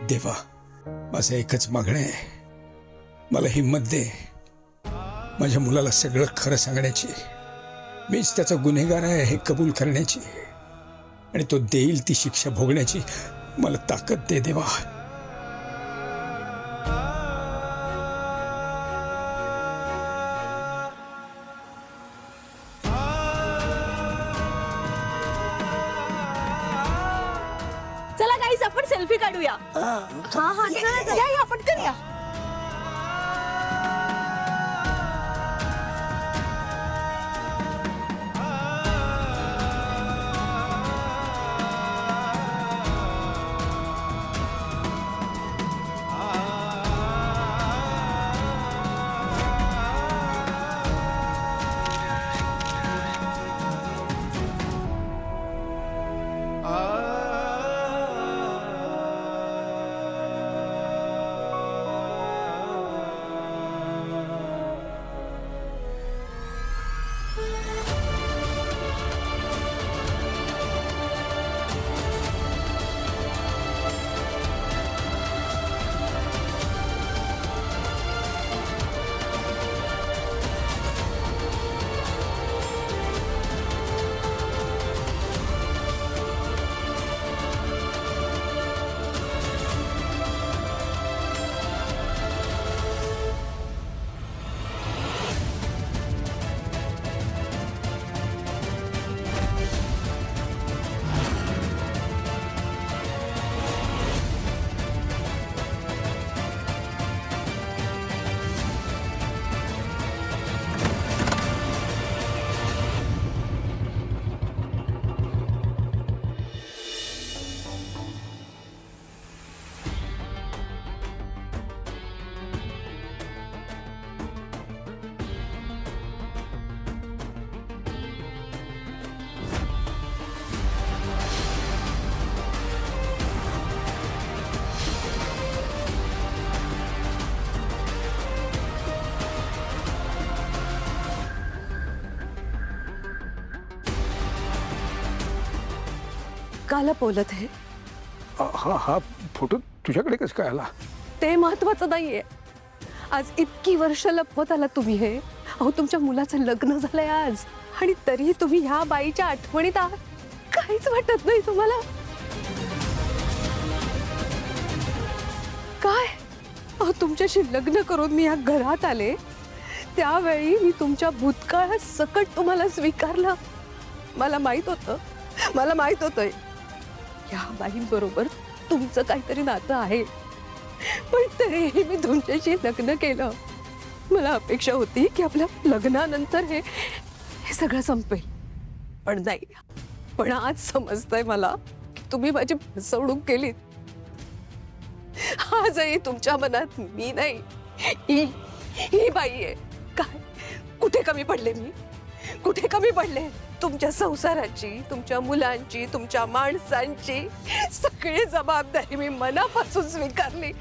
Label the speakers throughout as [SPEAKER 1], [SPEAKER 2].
[SPEAKER 1] देवा, माझं एकच मागणं आहे, मला हिम्मत दे माझ्या मुलाला सगळं खरं सांगण्याची, मीच त्याचा गुन्हेगार आहे हे कबूल करण्याची, आणि तो देईल ती शिक्षा भोगण्याची मला ताकद दे देवा.
[SPEAKER 2] चला गाईस, आपण सेल्फी काढूया. हा या पटकन या.
[SPEAKER 3] का लपवलं हे?
[SPEAKER 1] हा फोटो तुझ्याकडे कसं काय आला?
[SPEAKER 3] ते महत्वाचं नाहीये. आज इतकी वर्ष लपवत आला तुम्ही हे. अहो, तुमच्या मुलाचं लग्न झालंय आज, आणि तरी तुम्ही ह्या बाईच्या आठवणीत आहात. काहीच वाटत नाही तुम्हाला? काय? अहो, तुमच्याशी लग्न करून मी या घरात आले त्यावेळी मी तुमच्या भूतकाळात सकट तुम्हाला स्वीकारलं. मला माहित होतं या बाईंबरोबर तुमचं काहीतरी नातं आहे, पण तरीही मी तुमच्याशी लग्न केलं. मला अपेक्षा होती की आपल्या लग्नानंतर हे सगळं संपेल, पण नाही. पण आज समजतंय मला की तुम्ही माझी फसवणूक केलीत. आजही तुमच्या मनात मी नाही, ही बाई आहे. काय कुठे कमी पडले मी? कुठे कमी पडले? तुमच्या संसाराची, तुमच्या मुलांची, तुमच्या माणसांची सगळी जबाबदारी मी मनापासून स्वीकारली.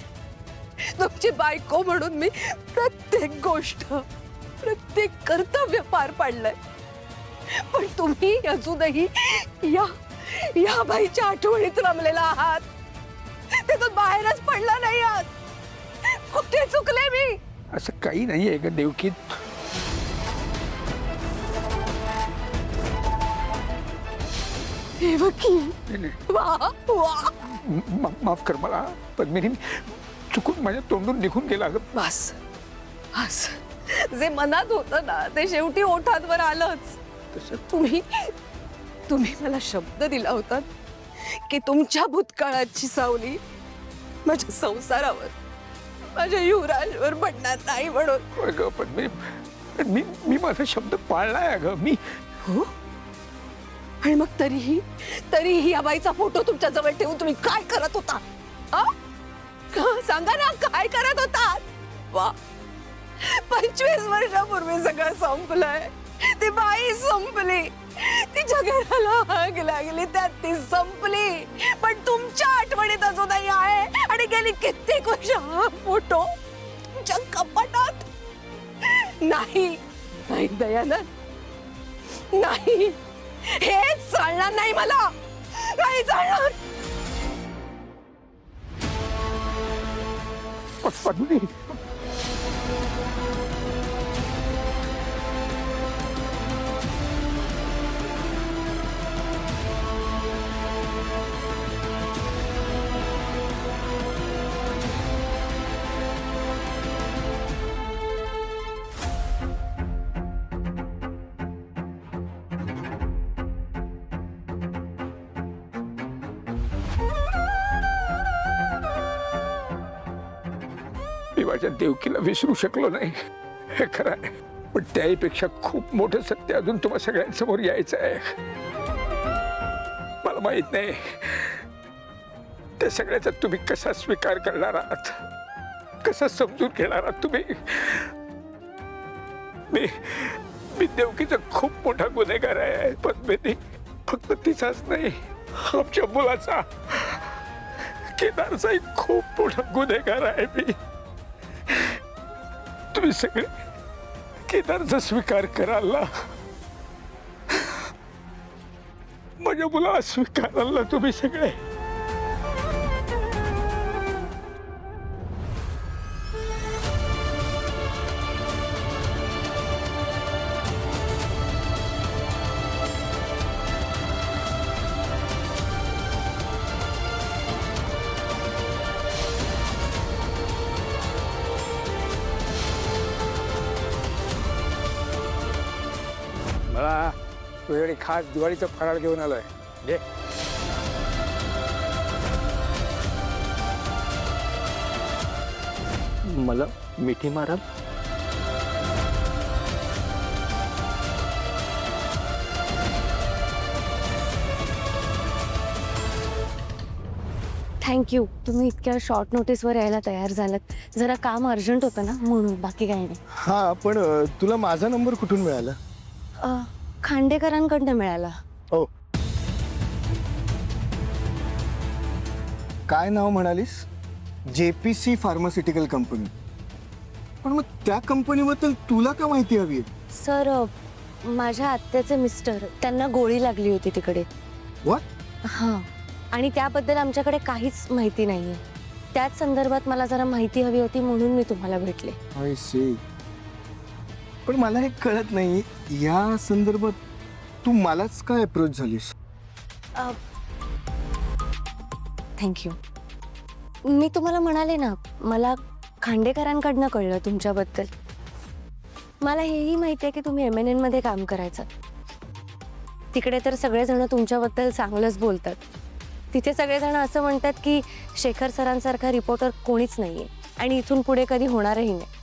[SPEAKER 3] तुमची बायको म्हणून मी प्रत्येक गोष्ट, प्रत्येक कर्तव्य पार पाडलंय. पण तुम्ही अजूनही या बाईच्या आठवणीत रमलेला आहात. त्यातून बाहेरच पडला नाही आहात. कुठे चुकले मी?
[SPEAKER 1] असं काही नाहीये ग देवकी.
[SPEAKER 3] हे वकील,
[SPEAKER 1] माफ कर मला पद्मिनी, चुकून माझ्या तोंडून निघून गेला ग.
[SPEAKER 3] बस बस, जे मनात होतं ना ते शेवटी ओठांवर आलंच. तुम्ही मला शब्द दिला होता की तुमच्या भूतकाळाची सावली माझ्या संसारावर, माझ्या युवराजवर पडणार नाही म्हणून.
[SPEAKER 1] ग पद्मिनी, मी माझा शब्द पाळलाय अगं. मी
[SPEAKER 3] हो, आणि मग तरीही या बाईचा फोटो तुमच्या जवळ ठेवून तुम्ही काय करत होता? सांगा ना, काय करत होता? वा, 25 वर्षापूर्वी सगळं संपलंय. ती बाई संपली, तिच्या घराला आग लागली, त्यात ती संपली. पण तुमच्या आठवणीत अजूनही आहे, आणि गेली कित्येक वर्ष हा फोटो तुमच्या कपाटात. नाही नाही दयानंद, नाही, हेच चालणार नाही. मला नाही चालणार.
[SPEAKER 1] पद्मिनी मी माझ्या देवकीला विसरू शकलो नाही हे खरं आहे, पण त्याहीपेक्षा खूप मोठं सत्य अजून तुम्हा सगळ्यांसमोर यायचं आहे. मला माहित नाही त्या सगळ्याचा तुम्ही कसा स्वीकार करणार आहात, कसा समजून घेणार आहात तुम्ही. मी देवकीचा खूप मोठा गुन्हेगार आहे पद्मिनी. फक्त तिचाच नाही, आमच्या मुलाचा, केदारचाही खूप मोठा गुन्हेगार आहे मी. तुम्ही सगळे केदारचा स्वीकार कराल ना, माझ्या मुलाला स्वीकाराल ना तुम्ही सगळे. मला तुझ्याकडे खास दिवाळीचा फराळ घेऊन आलोय. घे.
[SPEAKER 4] मला मिठी माराल?
[SPEAKER 2] थँक्यू, तुम्ही इतक्या शॉर्ट नोटीसवर यायला तयार झालात. जरा काम अर्जंट होतं ना म्हणून, बाकी काही नाही.
[SPEAKER 5] हा, पण तुला माझा नंबर कुठून मिळाला?
[SPEAKER 2] खांडेकरांकडनं मिळाला.
[SPEAKER 5] ओ, काय नाव म्हणालीस? JPC pharmaceutical company. पण मग त्या कंपनीबद्दल तुला का माहिती हवी?
[SPEAKER 2] सर, माझ्या आत्याचे मिस्टर, त्यांना गोळी लागली होती तिकडे.
[SPEAKER 5] व्हॉट?
[SPEAKER 2] हां, आणि त्याबद्दल आमच्याकडे काहीच माहिती नाहीये. त्याच संदर्भात मला जरा माहिती हवी होती म्हणून मी तुम्हाला भेटले.
[SPEAKER 5] I see. पण मला हे कळत नाही, या संदर्भात तू मलाच काय अप्रोच झालीस?
[SPEAKER 2] थँक्यू. मी तुम्हाला म्हणाले ना, मला खांडेकरांकडनं कळलं तुमच्याबद्दल. मला हेही माहिती आहे की तुम्ही MNN मध्ये काम करायचं. तिकडे तर सगळेजण तुमच्याबद्दल चांगलंच बोलतात. तिथे सगळेजण असं म्हणतात की शेखर सरांसारखा रिपोर्टर कोणीच नाहीये आणि इथून पुढे कधी होणारही नाही.